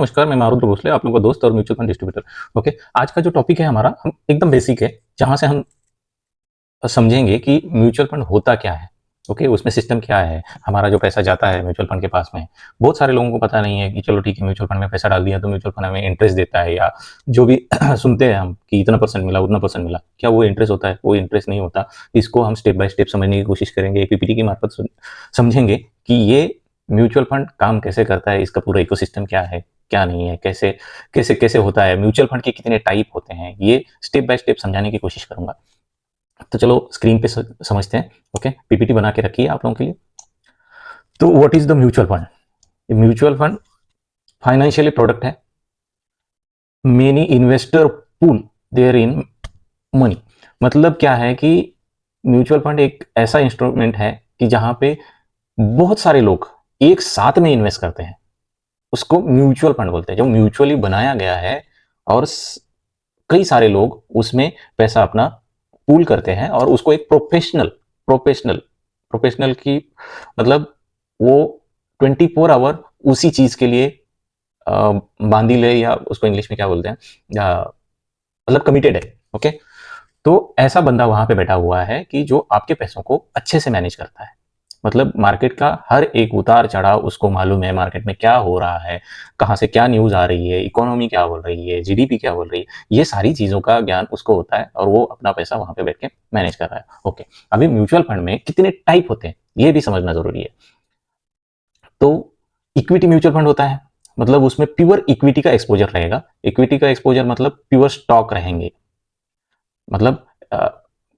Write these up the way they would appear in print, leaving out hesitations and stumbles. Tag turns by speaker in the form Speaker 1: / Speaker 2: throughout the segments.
Speaker 1: नमस्कार, मैं मारुद्र भोसले, आप लोगों का दोस्त और म्यूचुअल फंड डिस्ट्रीब्यूटर। ओके, आज का जो टॉपिक है हमारा हम एकदम बेसिक है, जहाँ से हम समझेंगे कि म्यूचुअल फंड होता क्या है। ओके, उसमें सिस्टम क्या है, हमारा जो पैसा जाता है म्यूचुअल फंड के पास में। बहुत सारे लोगों को पता नहीं है कि चलो ठीक है, म्यूचुअल फंड में पैसा डाल दिया तो म्यूचुअल फंड हमें इंटरेस्ट देता है, या जो भी सुनते हैं हम कि इतना परसेंट मिला, उतना परसेंट मिला। क्या वो इंटरेस्ट होता है? वो इंटरेस्ट नहीं होता। इसको हम स्टेप बाय स्टेप समझने की कोशिश करेंगे, एक पीपीटी की मार्फत समझेंगे कि ये म्यूचुअल फंड काम कैसे करता है, इसका पूरा इकोसिस्टम क्या है, क्या नहीं है, कैसे कैसे कैसे होता है, म्यूचुअल फंड के कितने टाइप होते हैं, ये स्टेप बाय स्टेप समझाने की कोशिश करूंगा। तो चलो स्क्रीन पे समझते हैं। ओके, पीपीटी बना के रखिए आप लोगों के लिए। तो what is the mutual fund? Mutual fund financially product है। Many investor pool their in money. मतलब क्या है कि म्यूचुअल फंड एक ऐसा इंस्ट्रूमेंट है कि जहां पे बहुत सारे लोग एक साथ में इन्वेस्ट करते हैं, उसको म्यूचुअल फंड बोलते हैं। जो म्यूचुअली बनाया गया है और कई सारे लोग उसमें पैसा अपना पूल करते हैं और उसको एक प्रोफेशनल प्रोफेशनल की मतलब वो 24 आवर उसी चीज के लिए बांधी ले, या उसको इंग्लिश में क्या बोलते हैं, मतलब कमिटेड है। ओके, तो ऐसा बंदा वहां पे बैठा हुआ है कि जो आपके पैसों को अच्छे से मैनेज करता है। मतलब मार्केट का हर एक उतार चढ़ाव उसको मालूम है, मार्केट में क्या हो रहा है, कहाँ से क्या न्यूज आ रही है, इकोनॉमी क्या बोल रही है, जीडीपी क्या बोल रही है, ये सारी चीजों का ज्ञान उसको होता है और वो अपना पैसा वहां पे बैठ के मैनेज कर रहा है। ओके, अभी म्यूचुअल फंड में कितने टाइप होते हैं ये भी समझना जरूरी है। तो इक्विटी म्यूचुअल फंड होता है, मतलब उसमें प्योर इक्विटी का एक्सपोजर रहेगा। इक्विटी का एक्सपोजर मतलब प्योर स्टॉक रहेंगे, मतलब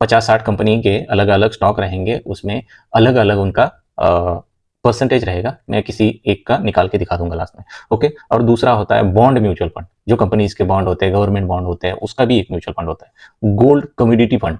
Speaker 1: 50-60 कंपनी के अलग अलग स्टॉक रहेंगे, उसमें अलग अलग उनका परसेंटेज रहेगा। मैं किसी एक का निकाल के दिखा दूंगा लास्ट में। ओके, और दूसरा होता है बॉन्ड म्यूचुअल फंड, जो कंपनीज के बॉन्ड होते हैं, गवर्नमेंट बॉन्ड होते हैं, उसका भी एक म्यूचुअल फंड होता है। गोल्ड कम्युनिटी फंड,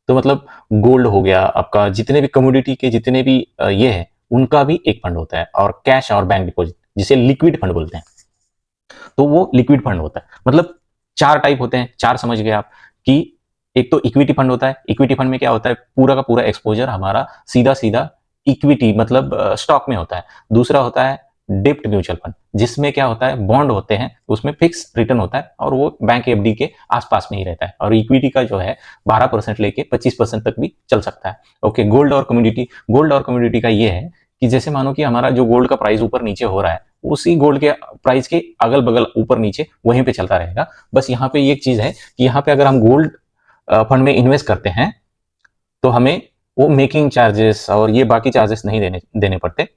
Speaker 1: तो मतलब गोल्ड हो गया आपका, जितने भी कम्युनिटी के जितने भी ये है उनका भी एक फंड होता है। और कैश और बैंक डिपॉजिट, जिसे लिक्विड फंड बोलते हैं, तो वो लिक्विड फंड होता है। मतलब चार टाइप होते हैं, चार समझ गए आप कि एक तो इक्विटी फंड होता है। इक्विटी फंड में क्या होता है, पूरा का पूरा एक्सपोजर हमारा सीधा सीधा इक्विटी मतलब स्टॉक में होता है। दूसरा होता है डेप्ट म्यूचुअल फंड, जिसमें क्या होता है, बॉन्ड होते हैं, उसमें फिक्स रिटर्न होता है और वो बैंक एफडी के आसपास में ही रहता है। और इक्विटी का जो है 12% लेके 25% तक भी चल सकता है। ओके, गोल्ड और कम्युनिटी का ये है कि जैसे मानो कि हमारा जो गोल्ड का प्राइस ऊपर नीचे हो रहा है, उसी गोल्ड के प्राइस के अगल बगल ऊपर नीचे वहीं पे चलता रहेगा। बस यहाँ पे एक चीज है कि यहाँ पे अगर हम गोल्ड फंड में इन्वेस्ट करते हैं तो हमें वो मेकिंग चार्जेस और ये बाकी चार्जेस नहीं देने देने पड़ते।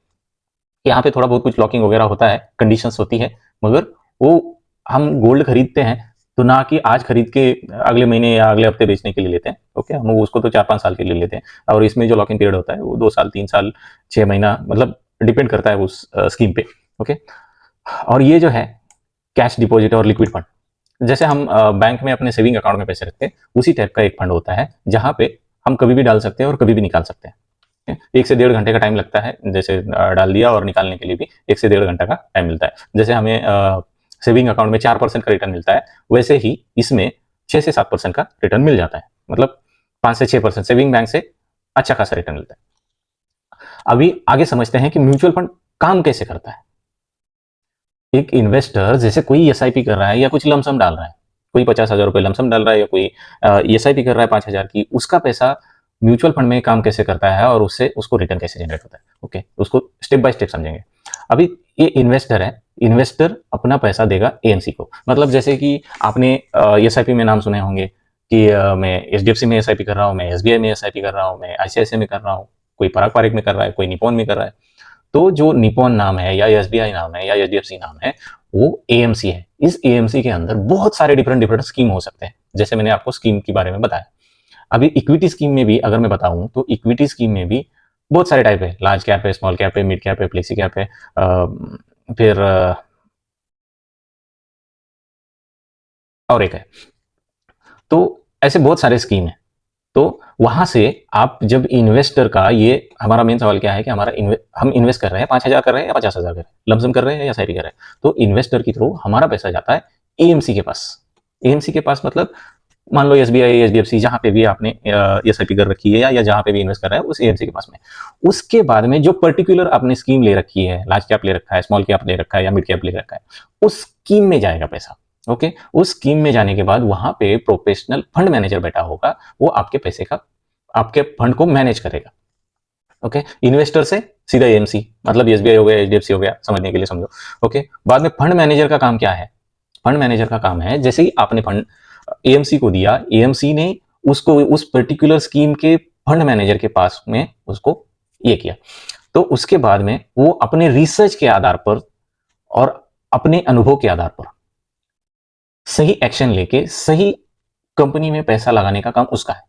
Speaker 1: यहाँ पे थोड़ा बहुत कुछ लॉकिंग वगैरह होता है, कंडीशंस होती है, मगर वो हम गोल्ड खरीदते हैं तो ना कि आज खरीद के अगले महीने या अगले हफ्ते बेचने के लिए लेते हैं। ओके, हम उसको तो 4-5 साल के लिए लेते हैं। और इसमें जो लॉकिंग पीरियड होता है वो 2 साल, 3 साल, 6 महीना, मतलब डिपेंड करता है उस स्कीम पे। ओके, और ये जो है कैश डिपॉजिट और लिक्विड फंड, जैसे हम बैंक में अपने सेविंग अकाउंट में पैसे रखते हैं, उसी टाइप का एक फंड होता है जहां पे हम कभी भी डाल सकते हैं और कभी भी निकाल सकते हैं। 1 से 1.5 घंटे का टाइम लगता है, जैसे डाल दिया, और निकालने के लिए भी 1 से 1.5 घंटा का टाइम मिलता है। जैसे हमें सेविंग अकाउंट में 4% का रिटर्न मिलता है, वैसे ही इसमें 6 से 7% का रिटर्न मिल जाता है। मतलब 5 से 6% सेविंग बैंक से अच्छा खासा रिटर्न मिलता है। अभी आगे समझते हैं कि म्यूचुअल फंड काम कैसे करता है। एक इन्वेस्टर जैसे कोई एसआईपी कर रहा है या कुछ लमसम डाल रहा है, कोई 50,000 रुपए लमसम डाल रहा है या कोई एसआईपी कर रहा है 5,000 की, उसका पैसा म्यूचुअल फंड में काम कैसे करता है और उससे उसको रिटर्न कैसे जनरेट होता है। ओके, उसको स्टेप बाय स्टेप समझेंगे। अभी ये इन्वेस्टर है, इन्वेस्टर अपना पैसा देगा एएमसी को। मतलब जैसे कि आपने एसआईपी में नाम सुने होंगे कि मैं एचडीएफसी में एसआईपी कर रहा हूँ, मैं एसबीआई में एसआईपी कर रहा हूँ, मैं आईसीआईसीआई में कर रहा हूँ, कोई पराग पारिक में कर रहा है, कोई निपॉन में कर रहा है। तो जो निपॉन नाम है या एसबीआई नाम है या एचडीएफसी नाम है, वो एएमसी है। इस एएमसी के अंदर बहुत सारे डिफरेंट डिफरेंट स्कीम हो सकते हैं, जैसे मैंने आपको स्कीम के बारे में बताया। अभी इक्विटी स्कीम में भी अगर मैं बताऊं तो इक्विटी स्कीम में भी बहुत सारे टाइप है। लार्ज कैप है, स्मॉल कैप है, मिड कैप है, फ्लेक्सी कैप है, फिर और एक है। तो ऐसे बहुत सारे स्कीम है। तो वहां से आप जब इन्वेस्टर का, ये हमारा मेन सवाल क्या है कि हम इन्वेस्ट कर रहे हैं, 5,000 कर रहे हैं या 50,000 कर रहे हैं, लमसम कर रहे हैं या साइरी कर रहे हैं, तो इन्वेस्टर के थ्रू हमारा पैसा जाता है एएमसी के पास। एएमसी के पास मतलब मान लो एसबीआई, एचडीएफसी, जहां पे भी आपने एसआईपी कर रखी है या जहां पे भी इन्वेस्ट कर रहा है उस एएमसी के पास में, उसके बाद में जो पर्टिकुलर आपने स्कीम ले रखी है, लार्ज कैप ले रखा है, स्मॉल कैप ले रखा है या मिड कैप ले रखा है, उस स्कीम में जाएगा पैसा। ओके, उस स्कीम में जाने के बाद वहां पे प्रोफेशनल फंड मैनेजर बैठा होगा, वो आपके पैसे का, आपके फंड को मैनेज करेगा। ओके, इन्वेस्टर से सीधा एएमसी, मतलब एसबीआई हो गया, एचडीएफसी हो गया, समझने के लिए समझो। ओके, बाद में फंड मैनेजर का काम क्या है? फंड मैनेजर का काम है, जैसे ही आपने फंड एएमसी को दिया, एएमसी ने उसको उस पर्टिकुलर स्कीम के फंड मैनेजर के पास में उसको ये किया, तो उसके बाद में वो अपने रिसर्च के आधार पर और अपने अनुभव के आधार पर सही एक्शन लेके सही कंपनी में पैसा लगाने का काम उसका है।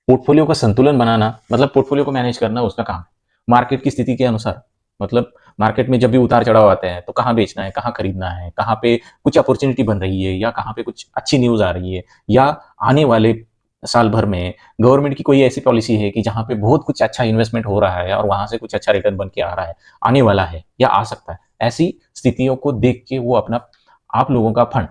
Speaker 1: पोर्टफोलियो का संतुलन बनाना, मतलब पोर्टफोलियो को मैनेज करना उसका काम है। मार्केट की स्थिति के अनुसार, मतलब मार्केट में जब भी उतार चढ़ाव आते हैं तो कहाँ बेचना है, कहाँ खरीदना है, कहाँ पे कुछ अपॉर्चुनिटी बन रही है या कहाँ पे कुछ अच्छी न्यूज आ रही है, या आने वाले साल भर में गवर्नमेंट की कोई ऐसी पॉलिसी है कि जहां पे बहुत कुछ अच्छा इन्वेस्टमेंट हो रहा है और वहां से कुछ अच्छा रिटर्न बन के आ रहा है, आने वाला है या आ सकता है, ऐसी स्थितियों को देख के वो अपना, आप लोगों का फंड,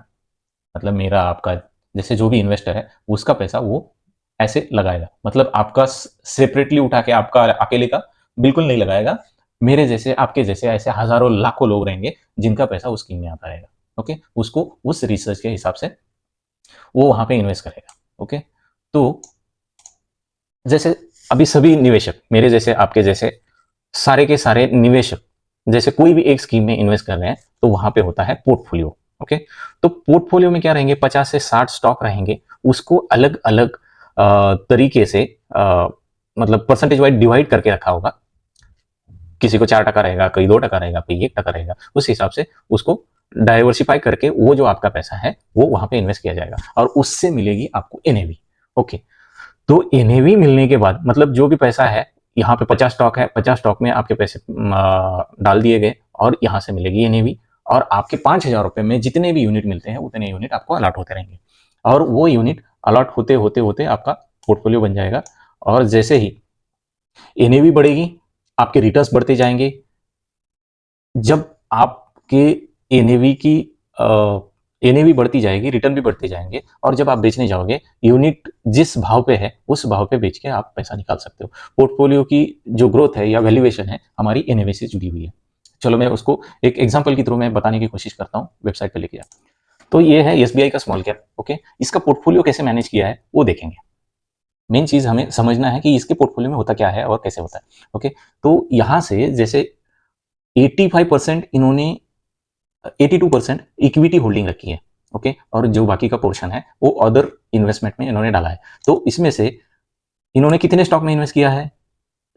Speaker 1: मतलब मेरा आपका, जैसे जो भी इन्वेस्टर है उसका पैसा वो ऐसे लगाएगा, मतलब आपका सेपरेटली उठा के आपका अकेले का बिल्कुल नहीं लगाएगा। मेरे जैसे, आपके जैसे ऐसे हजारों लाखों लोग रहेंगे जिनका पैसा उस स्कीम में आता रहेगा। ओके, उसको उस रिसर्च के हिसाब से वो वहां पे इन्वेस्ट करेगा। ओके, तो जैसे अभी सभी निवेशक, मेरे जैसे आपके जैसे सारे के सारे निवेशक, जैसे कोई भी एक स्कीम में इन्वेस्ट कर रहे हैं तो वहां पे होता है पोर्टफोलियो। ओके, तो पोर्टफोलियो में क्या रहेंगे, 50 से 60 स्टॉक रहेंगे, उसको अलग अलग तरीके से मतलब परसेंटेज वाइज डिवाइड करके रखा होगा। किसी को 4% रहेगा, कोई 2% रहेगा, कोई 1% रहेगा, उस हिसाब से उसको डाइवर्सिफाई करके वो जो आपका पैसा है वो वहां पे इन्वेस्ट किया जाएगा और उससे मिलेगी आपको एनएवी। ओके, तो एनएवी मिलने के बाद, मतलब जो भी पैसा है, यहाँ पे 50 स्टॉक है, 50 स्टॉक में आपके पैसे डाल दिए गए और यहाँ से मिलेगी एनएवी, और आपके 5,000 रुपए में जितने भी यूनिट मिलते हैं उतने यूनिट आपको अलॉट होते रहेंगे, और वो यूनिट अलॉट होते होते होते आपका पोर्टफोलियो बन जाएगा। और जैसे ही एनएवी बढ़ेगी, आपके रिटर्न्स बढ़ते जाएंगे। जब आपके एनएवी की एनएवी बढ़ती जाएगी, रिटर्न भी बढ़ते जाएंगे, और जब आप बेचने जाओगे, यूनिट जिस भाव पे है उस भाव पे बेच के आप पैसा निकाल सकते हो। पोर्टफोलियो की जो ग्रोथ है या वैल्यूएशन है हमारी एनएवी से जुड़ी हुई है। चलो मैं उसको एक एग्जांपल के थ्रू मैं बताने की कोशिश करता हूँ, वेबसाइट पे लेके जाओ। तो ये है एसबीआई का स्मॉल कैप। ओके, इसका पोर्टफोलियो कैसे मैनेज किया है वो देखेंगे। मेन चीज हमें समझना है कि इसके पोर्टफोलियो में होता क्या है और कैसे होता है। ओके, तो यहाँ से जैसे 85% इन्होंने, 82% इक्विटी होल्डिंग रखी है। ओके, और जो बाकी का पोर्शन है वो अदर इन्वेस्टमेंट में इन्होंने डाला है। तो इसमें से इन्होंने कितने स्टॉक में इन्वेस्ट किया है?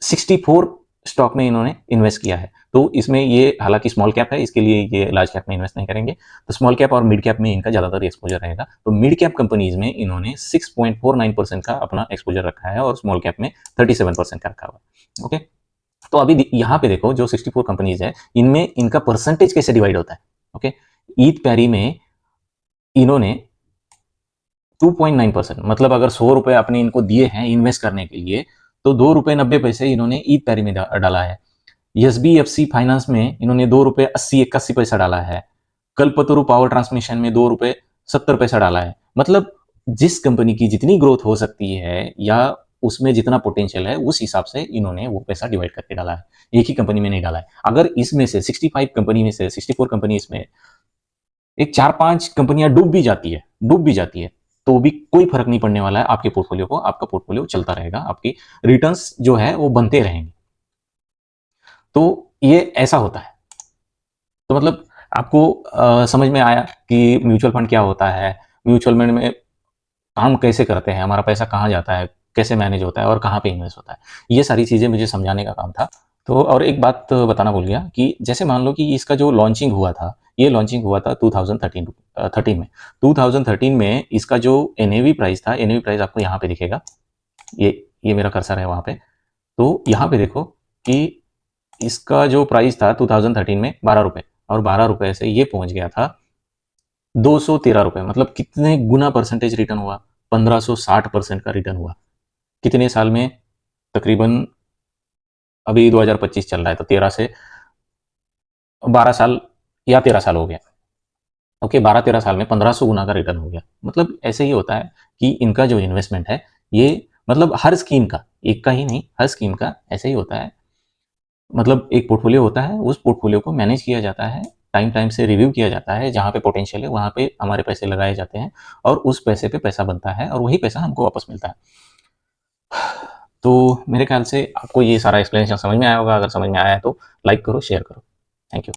Speaker 1: 64 स्टॉक में इन्होंने इन्वेस्ट किया है। तो इसमें ये हालांकि स्मॉल कैप है, इसके लिए ये लार्ज कैप में इन्वेस्ट नहीं करेंगे, तो स्मॉल कैप और मिड कैप में इनका ज्यादातर एक्सपोजर रहेगा। तो मिड कैप कंपनीज में इन्होंने 6.49% का अपना एक्सपोजर रखा है और स्मॉल कैप में 37% का रखा हुआ। ओके, तो अभी यहाँ पे देखो जो 64 कंपनीज है इनमें इनका परसेंटेज कैसे डिवाइड होता है। ओके, ईद पैरी में इन्होंने 2.9%, मतलब अगर 100 रुपए आपने इनको दिए हैं इन्वेस्ट करने के लिए, तो 2 रुपए 90 पैसे इन्होंने ईद पैरी में डाला है। एसबीएफसी फाइनेंस में इन्होंने 2 रुपए 80 81 पैसा डाला है। कल्पतरु पावर ट्रांसमिशन में 2 रुपए 70 पैसा डाला है। मतलब जिस कंपनी की जितनी ग्रोथ हो सकती है या उसमें जितना पोटेंशियल है उस हिसाब से इन्होंने वो पैसा डिवाइड करके डाला है, एक ही कंपनी में नहीं डाला है। अगर इसमें से 65 कंपनी में से 64 कंपनी इसमें एक 4-5 कंपनियां डूब भी जाती है, तो भी कोई फर्क नहीं पड़ने वाला है आपके पोर्टफोलियो को। आपका पोर्टफोलियो चलता रहेगा, आपकी रिटर्न्स जो है वो बनते रहेंगे। तो ये ऐसा होता है। तो मतलब आपको समझ में आया कि म्यूचुअल फंड क्या होता है, म्यूचुअल फंड में काम कैसे करते हैं, हमारा पैसा कहाँ जाता है, कैसे मैनेज होता है और कहाँ पे इन्वेस्ट होता है, ये सारी चीज़ें मुझे समझाने का काम था। तो और एक बात बताना भूल गया कि जैसे मान लो कि इसका जो लॉन्चिंग हुआ था, ये लॉन्चिंग हुआ था 2013 में। 2013 में इसका जो एनएवी प्राइस था, एनएवी प्राइस आपको यहाँ पे दिखेगा, ये मेरा कर्सर है वहाँ पे। तो यहाँ पे देखो कि इसका जो प्राइस था 2013 में 12 रुपए, और 12 रुपए से ये पहुंच गया था 213 रुपए। मतलब कितने गुना परसेंटेज रिटर्न हुआ? 1560% का रिटर्न हुआ। कितने साल में? तकरीबन अभी 2025 चल रहा है तो 13 से 12 साल या 13 साल हो गया। ओके, 12-13 साल में 1500 गुना का रिटर्न हो गया। मतलब ऐसे ही होता है कि इनका जो इन्वेस्टमेंट है, ये मतलब हर स्कीम का, एक का ही नहीं, हर स्कीम का ऐसे ही होता है। मतलब एक पोर्टफोलियो होता है, उस पोर्टफोलियो को मैनेज किया जाता है, टाइम-टाइम से रिव्यू किया जाता है, जहाँ पे पोटेंशियल है, वहाँ पे हमारे पैसे लगाए जाते हैं और उस पैसे पे पैसा बनता है और वही पैसा हमको वापस मिलता है। तो मेरे ख्याल से आपको ये सारा एक्सप्लेनेशन समझ में आया होगा, अगर समझ में आया है तो लाइक करो, शेयर करो। Thank you.